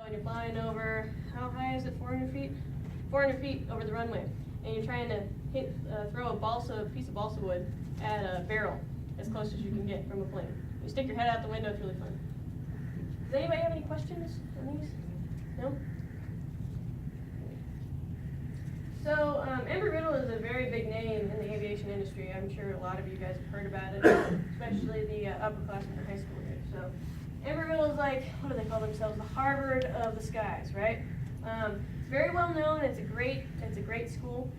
and you're flying over, how high is it, 400 feet? 400 feet over the runway, and you're trying to throw a piece of balsa wood at a barrel as close as you can get from a plane. You stick your head out the window, it's really fun. Does anybody have any questions on these? No? So, Embry-Riddle is a very big name in the aviation industry. I'm sure a lot of you guys have heard about it, especially the upperclassmen in high school here. So, Embry-Riddle is like, what do they call themselves? The Harvard of the skies, right? It's very well known. It's a great school.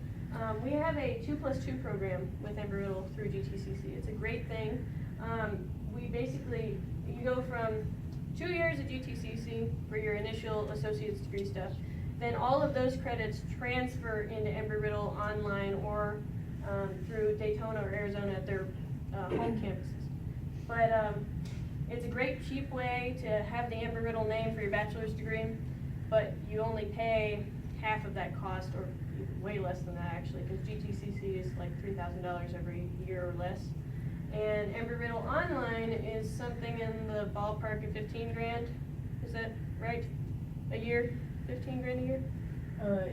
We have a 2+2 program with Embry-Riddle through GTCC. It's a great thing. You go from 2 years at GTCC for your initial associate's degree stuff. Then all of those credits transfer into Embry-Riddle online or through Daytona or Arizona at their home campuses. But it's a great, cheap way to have the Embry-Riddle name for your bachelor's degree, but you only pay half of that cost, or way less than that actually, because GTCC is like $3,000 every year or less. And Embry-Riddle Online is something in the ballpark of 15 grand. Is that right? A year? 15 grand a year?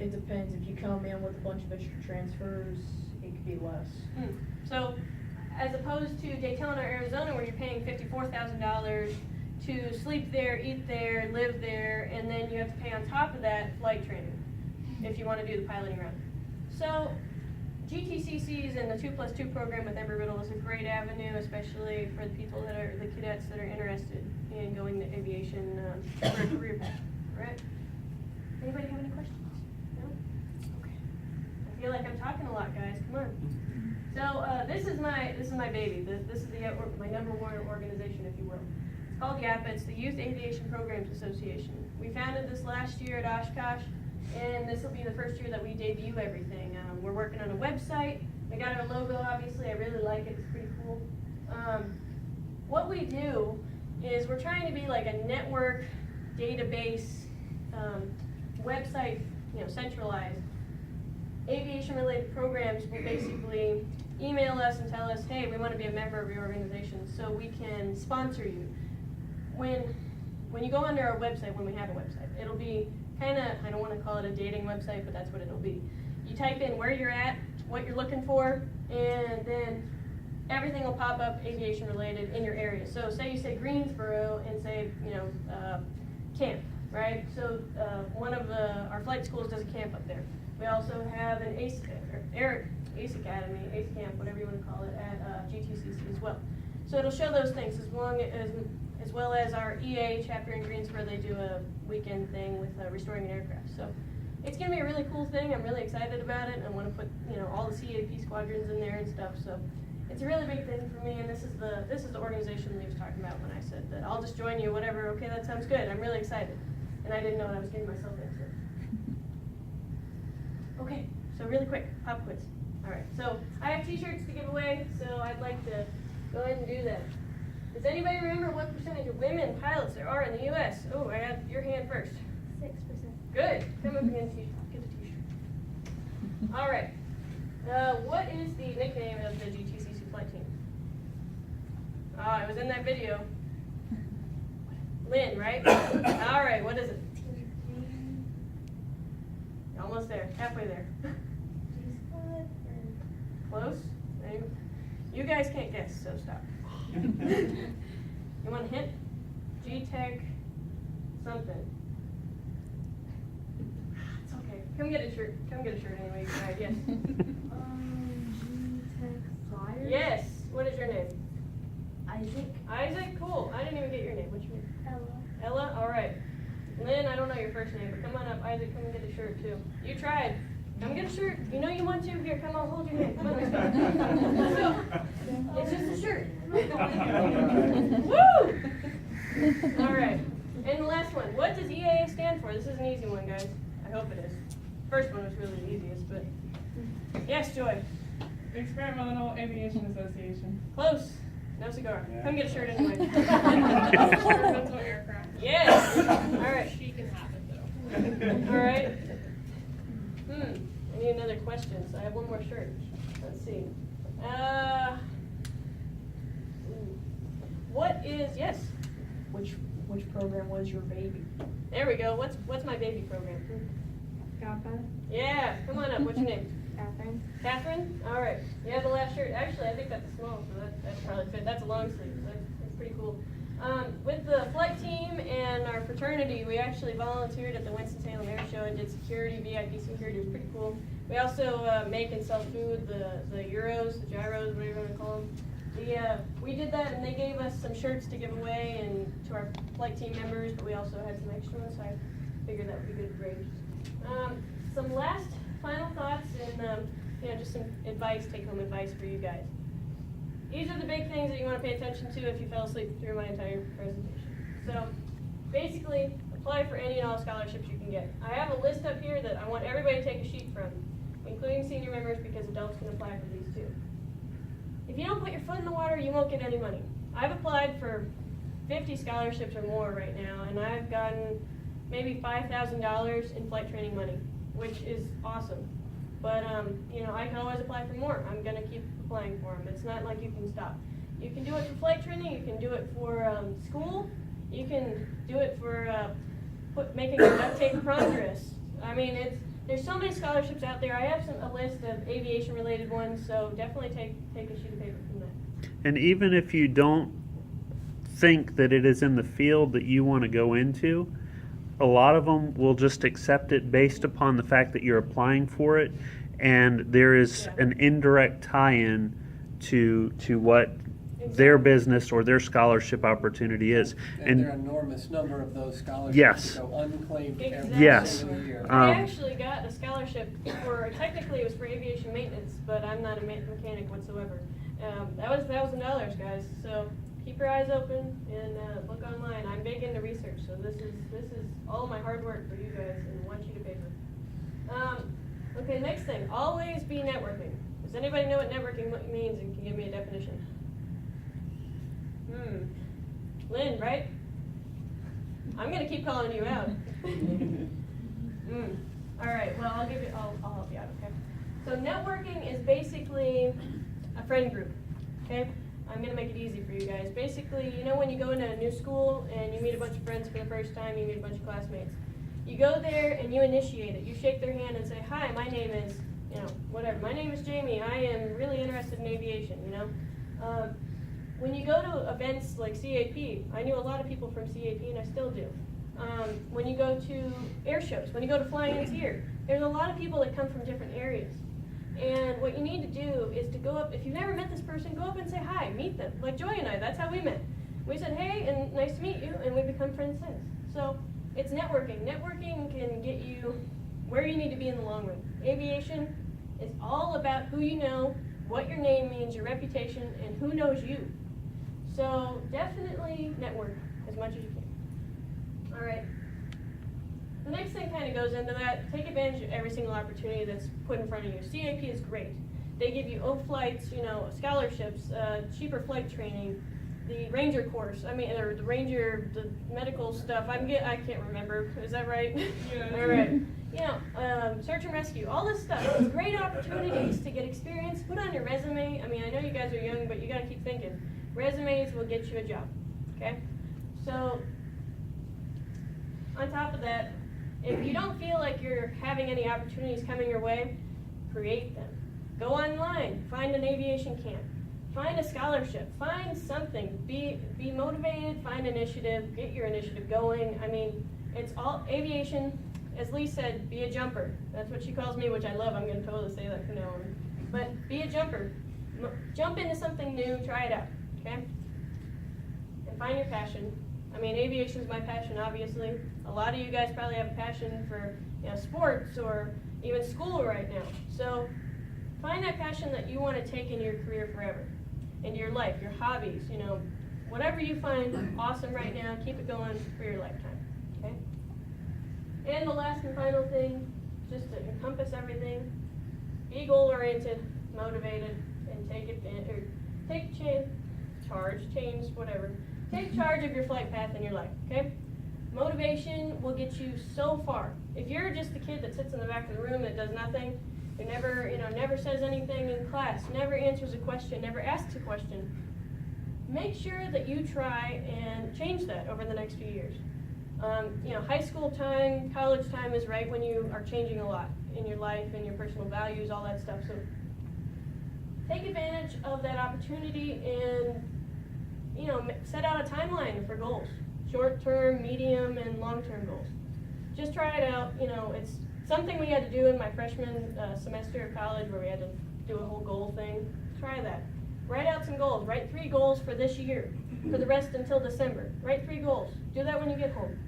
It depends. If you come in with a bunch of extra transfers, it could be less. So, as opposed to Daytona, Arizona, where you're paying $54,000 to sleep there, eat there, live there, and then you have to pay on top of that flight training if you want to do the piloting route. So, GTCC's and the 2+2 program with Embry-Riddle is a great avenue, especially for the people that are the cadets that are interested in going to aviation for a career path. All right? Anybody have any questions? No? Okay. I feel like I'm talking a lot, guys. Come on. So this is my baby. This is my number one organization, if you will. It's called YAPA. It's the Youth Aviation Programs Association. We founded this last year at Oshkosh, and this will be the first year that we debut everything. We're working on a website. We got our logo, obviously. I really like it. It's pretty cool. What we do is we're trying to be like a network database website, centralized. Aviation-related programs will basically email us and tell us, hey, we want to be a member of your organization so we can sponsor you. When you go onto our website, when we have a website, it'll be kind of, I don't want to call it a dating website, but that's what it'll be. You type in where you're at, what you're looking for, and then everything will pop up aviation-related in your area. So say you say Greensboro and say, camp, right? So one of our flight schools does a camp up there. We also have an ACE Academy, ACE Camp, whatever you want to call it, at GTCC as well. So it'll show those things as well as our EA chapter in Greensboro. They do a weekend thing with restoring an aircraft. So it's going to be a really cool thing. I'm really excited about it. I want to put all the CAP squadrons in there and stuff. So it's a really big thing for me. And this is the organization that he was talking about when I said that I'll just join you, whatever. Okay, that sounds good. I'm really excited, and I didn't know what I was getting myself into. Okay, so really quick, pop quiz. All right, so I have t-shirts to give away, so I'd like to go ahead and do that. Does anybody remember what percentage of women pilots there are in the U.S.? Oh, I got your hand first. 6%. Good. Come up and get a t-shirt. All right. What is the nickname of the GTCC flight team? It was in that video. Lynn, right? All right, what is it? Almost there. Halfway there. Close? You guys can't guess, so stop. You want a hint? G-Tech something. It's okay. Come get a shirt. Come get a shirt anyway. You tried. Yes. G-Tech Flyer? Yes. What is your name? Isaac. Isaac? Cool. I didn't even get your name. What's your name? Ella. Ella? All right. Lynn, I don't know your first name, but come on up. Isaac, come and get a shirt too. You tried. Come get a shirt. You know you want to. Here, come on, hold your hand. Come on, let's go. Let's go. It's just a shirt. Woo! All right. And the last one. What does EAA stand for? This is an easy one, guys. I hope it is. First one was really the easiest, but yes, Joy. Experimental Aviation Association. Close. No cigar. Yeah. Come get a shirt anyway. Experimental aircraft. Yes. All right. She can have it though. All right. I need another question, so I have one more shirt. Let's see. What is, yes? Which which program was your baby? There we go. What's my baby program? Godfather. Yeah, come on up. What's your name? Catherine. Catherine? All right. You have the last shirt. Actually, I think that's a small, so that'll probably fit. That's a long sleeve. So that's pretty cool. With the flight team and our fraternity, we actually volunteered at the Winston-Salem Air Show and did security, VIP security. It was pretty cool. We also make and sell food, the gyros, whatever you want to call them. We did that, and they gave us some shirts to give away and to our flight team members, but we also had some extra ones, so I figured that would be good to bring. Some last final thoughts and just some advice, take-home advice for you guys. These are the big things that you want to pay attention to if you fell asleep through my entire presentation. So basically, apply for any and all scholarships you can get. I have a list up here that I want everybody to take a sheet from, including senior members, because adults can apply for these too. If you don't put your foot in the water, you won't get any money. I've applied for 50 scholarships or more right now, and I've gotten maybe $5,000 in flight training money, which is awesome. But I can always apply for more. I'm gonna keep applying for them. It's not like you can stop. You can do it for flight training. You can do it for school. You can do it for making a duct tape prom dress. I mean, there's so many scholarships out there. I have a list of aviation-related ones, so definitely take a sheet of paper from that. And even if you don't think that it is in the field that you want to go into, a lot of them will just accept it based upon the fact that you're applying for it, and there is an indirect tie-in to what their business or their scholarship opportunity is. And there are an enormous number of those scholarships Yes. that go unclaimed every Yes. single year. I actually got a scholarship technically it was for aviation maintenance, but I'm not a mechanic whatsoever. That was $1,000, guys. So keep your eyes open and look online. I'm big into research, so this is all my hard work for you guys in one sheet of paper. Okay, next thing, always be networking. Does anybody know what networking means and can give me a definition? Lynn, right? I'm gonna keep calling you out. All right, well, I'll help you out, okay? So networking is basically a friend group, okay? I'm gonna make it easy for you guys. Basically, when you go into a new school and you meet a bunch of friends for the first time, you meet a bunch of classmates. You go there and you initiate it. You shake their hand and say, hi, my name is, whatever. My name is Jamie. I am really interested in aviation, When you go to events like CAP, I knew a lot of people from CAP and I still do. When you go to air shows, when you go to Flying Ins here, there's a lot of people that come from different areas. And what you need to do is to go up, if you've never met this person, go up and say hi, meet them. Like Joy and I, that's how we met. We said, hey, and nice to meet you, and we've become friends since. So it's networking. Networking can get you where you need to be in the long run. Aviation is all about who you know, what your name means, your reputation, and who knows you. So definitely network as much as you can. All right. The next thing kind of goes into that. Take advantage of every single opportunity that's put in front of you. CAP is great. They give you flights, scholarships, cheaper flight training, the Ranger course. Or the Ranger, the medical stuff. I can't remember. Is that right? Yeah. All right. Search and rescue. All this stuff. It's great opportunities to get experience. Put on your resume. I know you guys are young, but you got to keep thinking. Resumes will get you a job. Okay. So on top of that, if you don't feel like you're having any opportunities coming your way, create them. Go online, find an aviation camp, find a scholarship, find something. Be motivated, find initiative, get your initiative going. It's all aviation. As Lee said, be a jumper. That's what she calls me, which I love. I'm going to totally say that from now on. But be a jumper. Jump into something new, try it out, okay? And find your passion. Aviation is my passion, obviously. A lot of you guys probably have a passion for sports or even school right now. So find that passion that you want to take in your career forever, into your life, your hobbies, whatever you find awesome right now, keep it going for your lifetime, okay? And the last and final thing, just to encompass everything, be goal-oriented, motivated, and take charge of your flight path in your life, okay? Motivation will get you so far. If you're just the kid that sits in the back of the room that does nothing, who never says anything in class, never answers a question, never asks a question, make sure that you try and change that over the next few years. High school time, college time is right when you are changing a lot in your life and your personal values, all that stuff. So take advantage of that opportunity and, set out a timeline for goals. Short-term, medium, and long-term goals. Just try it out. It's something we had to do in my freshman semester of college where we had to do a whole goal thing. Try that. Write out some goals. Write 3 goals for this year, for the rest until December. Write 3 goals. Do that when you get home.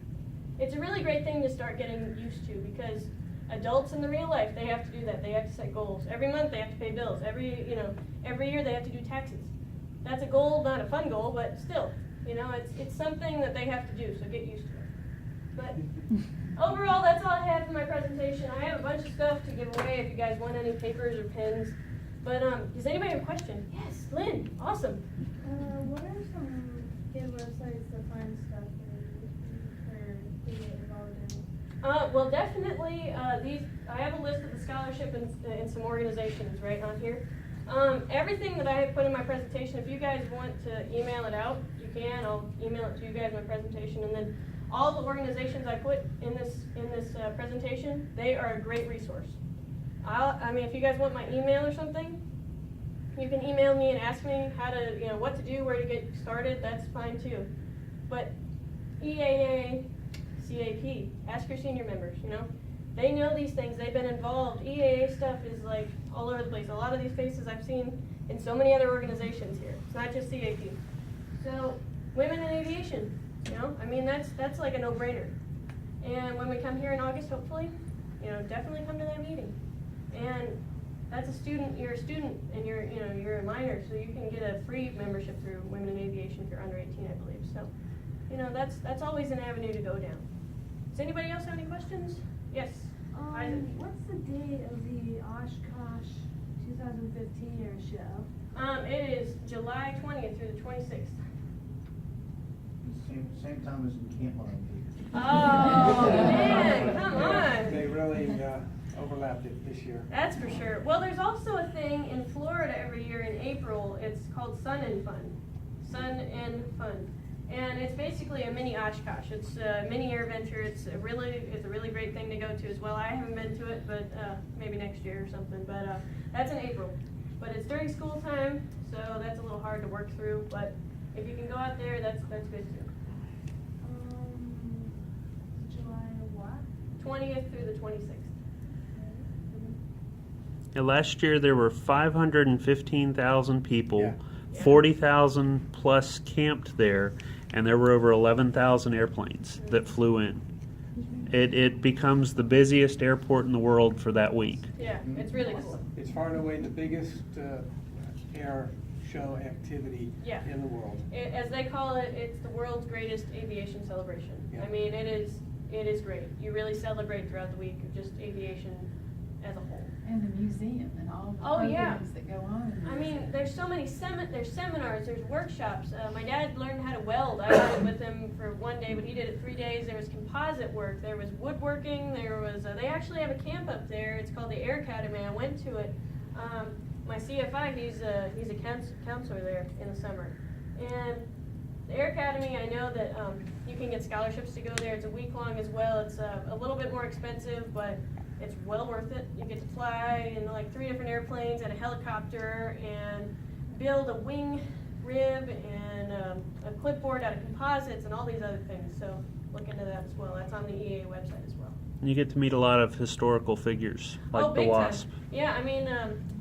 It's a really great thing to start getting used to because adults in the real life, they have to do that. They have to set goals. Every month they have to pay bills. Every year they have to do taxes. That's a goal, not a fun goal, but still, it's something that they have to do, so get used to it. But overall, that's all I had for my presentation. I have a bunch of stuff to give away if you guys want any papers or pens. But does anybody have a question? Yes, Lynn, awesome. What are some good websites to find stuff to get involved in? Well, definitely, I have a list of the scholarship and some organizations right on here. Everything that I have put in my presentation, if you guys want to email it out, you can. I'll email it to you guys, my presentation, and then all the organizations I put in this presentation, they are a great resource. If you guys want my email or something, you can email me and ask me how to, what to do, where to get started. That's fine too. But EAA, CAP, ask your senior members. They know these things. They've been involved. EAA stuff is like all over the place. A lot of these faces I've seen in so many other organizations here. It's not just CAP. So women in aviation, that's like a no-brainer. And when we come here in August, hopefully, definitely come to that meeting. And that's you're a student and you're a minor, so you can get a free membership through Women in Aviation if you're under 18, I believe. So, that's always an avenue to go down. Does anybody else have any questions? Yes. Isaac. What's the date of the Oshkosh 2015 air show? It is July 20th through the 26th. Same time as in Camp Line. Oh, man, come on. They really overlapped it this year. That's for sure. Well, there's also a thing in Florida every year in April. It's called Sun and Fun. Sun and Fun. And it's basically a mini Oshkosh. It's a mini air venture. It's a really great thing to go to as well. I haven't been to it, but maybe next year or something. But that's in April. But it's during school time, so that's a little hard to work through. But if you can go out there, that's good too. July what? 20th through the 26th. Yeah, last year there were 515,000 people, Yeah. 40,000 plus camped there, and there were over 11,000 airplanes that flew in. It becomes the busiest airport in the world for that week. Yeah, it's really cool. It's far and away the biggest air show activity Yeah. in the world. As they call it, it's the world's greatest aviation celebration. Yeah. It is great. You really celebrate throughout the week of just aviation as a whole. And the museum and all the Oh, yeah. programs that go on in the museum. There's so many there's seminars, there's workshops. My dad learned how to weld. I went with him for one day, but he did it 3 days. There was composite work, there was woodworking, there was, they actually have a camp up there. It's called the Air Academy. I went to it. My CFI, he's a counselor there in the summer. And the Air Academy, I know that you can get scholarships to go there. It's a week long as well. It's a little bit more expensive, but it's well worth it. You get to fly in like 3 different airplanes and a helicopter and build a wing rib and a clipboard out of composites and all these other things. So look into that as well. That's on the EA website as well. And you get to meet a lot of historical figures, like the big WASP. time. Yeah,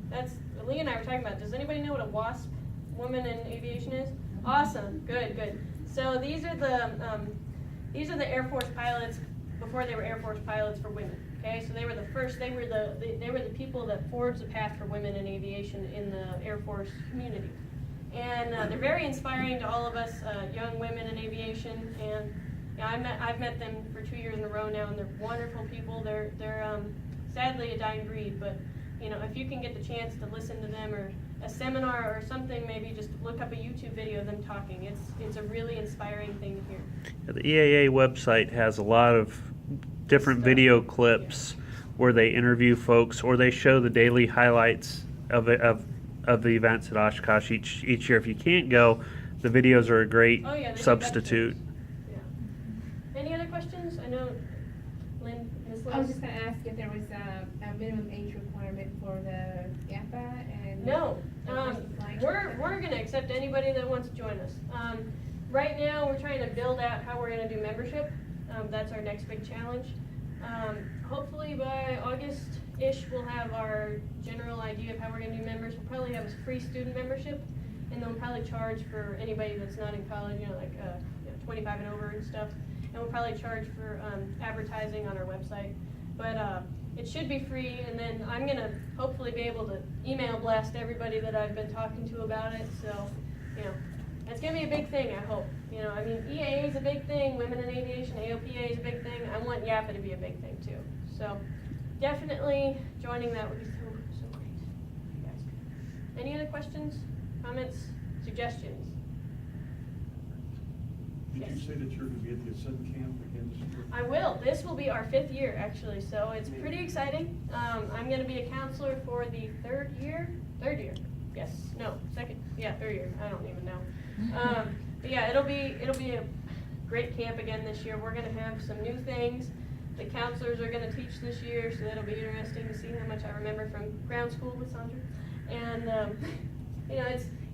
that's Lee and I were talking about. Does anybody know what a WASP, woman in aviation, is? Awesome, good. So these are the Air Force pilots before they were Air Force pilots for women. Okay, so they were the first. They were the people that forged the path for women in aviation in the Air Force community, and they're very inspiring to all of us young women in aviation. And I've met them for 2 years in a row now, and they're wonderful people. They're sadly a dying breed, but if you can get the chance to listen to them or a seminar or something, maybe just look up a YouTube video of them talking. It's a really inspiring thing to hear. The EAA website has a lot of different video clips where they interview folks or they show the daily highlights of the events at Oshkosh each year. If you can't go, the videos are a great Oh, yeah, they do substitute. better. Yeah. Any other questions? I know, Lynn, Ms. Liz? I was just gonna ask if there was a minimum age requirement for the GAPA and. No, the person flying. we're gonna accept anybody that wants to join us. Right now, we're trying to build out how we're gonna do membership. That's our next big challenge. Hopefully by August-ish, we'll have our general idea of how we're gonna do members. We'll probably have a free student membership, and then we'll probably charge for anybody that's not in college, 25 and over and stuff. And we'll probably charge for advertising on our website. But it should be free, and then I'm gonna hopefully be able to email blast everybody that I've been talking to about it. So, it's gonna be a big thing, I hope. EAA is a big thing, Women in Aviation, AOPA is a big thing. I want YAPA to be a big thing too. So, definitely joining that would be so great. You guys. Any other questions, comments, suggestions? Did you say that you're going to be at the Ascent Camp again this year? I will. This will be our 5th year, actually, so it's pretty exciting. I'm going to be a counselor for the 3rd year. 3rd year. Yes. No. 2nd. Yeah, 3rd year. I don't even know. But yeah, it'll be a great camp again this year. We're going to have some new things. The counselors are going to teach this year, so that'll be interesting to see how much I remember from ground school with Sandra. And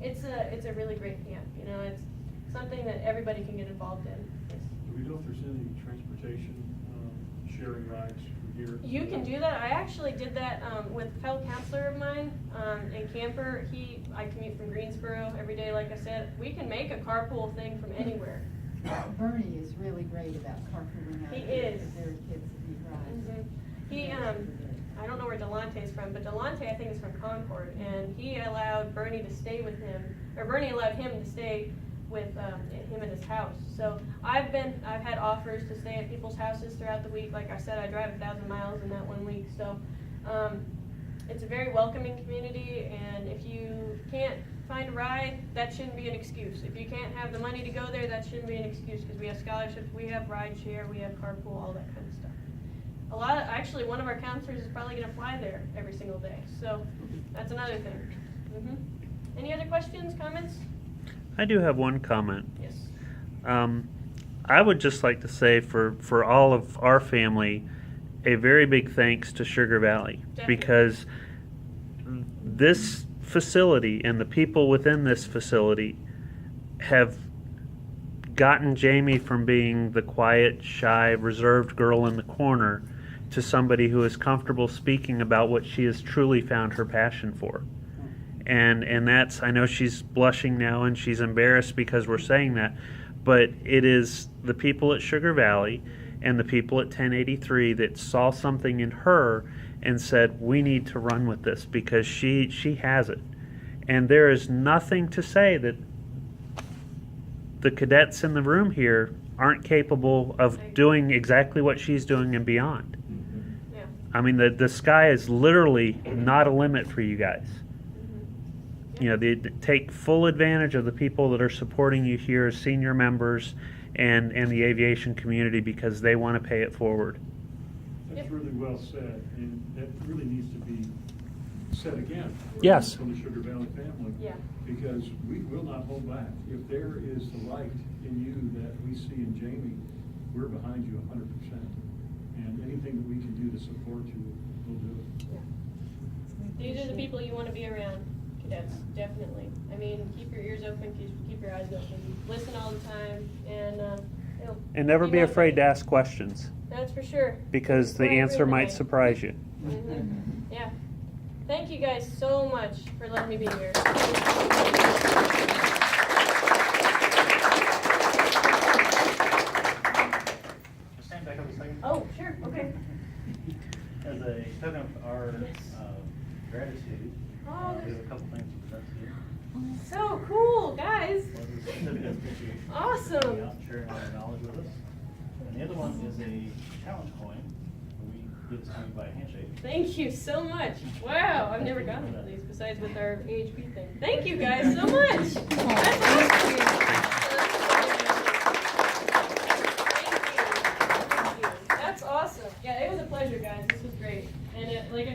it's a really great camp. It's something that everybody can get involved in. Do we know if there's any transportation sharing rides from here? You can do that. I actually did that with a fellow counselor of mine and camper. I commute from Greensboro every day, like I said. We can make a carpool thing from anywhere. Bernie is really great about carpooling out He here is. because there are kids that he drives. I don't know where Delonte's from, but Delonte I think is from Concord, and he allowed Bernie to stay with him, or Bernie allowed him to stay with him at his house. So I've had offers to stay at people's houses throughout the week. Like I said, I drive 1,000 miles in that 1 week. So it's a very welcoming community, and if you can't find a ride, that shouldn't be an excuse. If you can't have the money to go there, that shouldn't be an excuse, because we have scholarships, we have ride share, we have carpool, all that kind of stuff. Actually, one of our counselors is probably going to fly there every single day. So that's another thing. Any other questions, comments? I do have one comment. Yes. I would just like to say for all of our family, a very big thanks to Sugar Valley. Definitely. Because this facility and the people within this facility have gotten Jamie from being the quiet, shy, reserved girl in the corner to somebody who is comfortable speaking about what she has truly found her passion for. And that's, I know she's blushing now and she's embarrassed because we're saying that, but it is the people at Sugar Valley and the people at 1083 that saw something in her and said, we need to run with this because she has it. And there is nothing to say that the cadets in the room here aren't capable of doing exactly what she's doing and beyond. Yeah. I mean, the sky is literally not a limit for you guys. They take full advantage of the people that are supporting you here as senior members and the aviation community because they want to pay it forward. That's really well said, and that really needs to be said again. Yes. From the Sugar Valley family. Yeah. Because we will not hold back. If there is the light in you that we see in Jamie, we're behind you 100%. And anything that we can do to support you, we'll do it. Yeah. These are the people you want to be around, cadets, definitely. I mean, keep your ears open, keep your eyes open, listen all the time, and never be afraid to ask questions That's for sure. because the Right, answer really might nice. surprise you. Yeah. Thank you guys so much for letting me be here. Stand back up a second. Oh, sure, okay. As a token of our Yes. gratitude, Oh, we have a couple things to present to you. so cool, guys. One is a certificate that you Awesome. coming out and sharing all your knowledge with us. And the other one is a challenge coin. We give this to you by handshake. Thank you so much. Wow, I've never gotten one of these besides with our AHP thing. Thank you guys so much. That's awesome.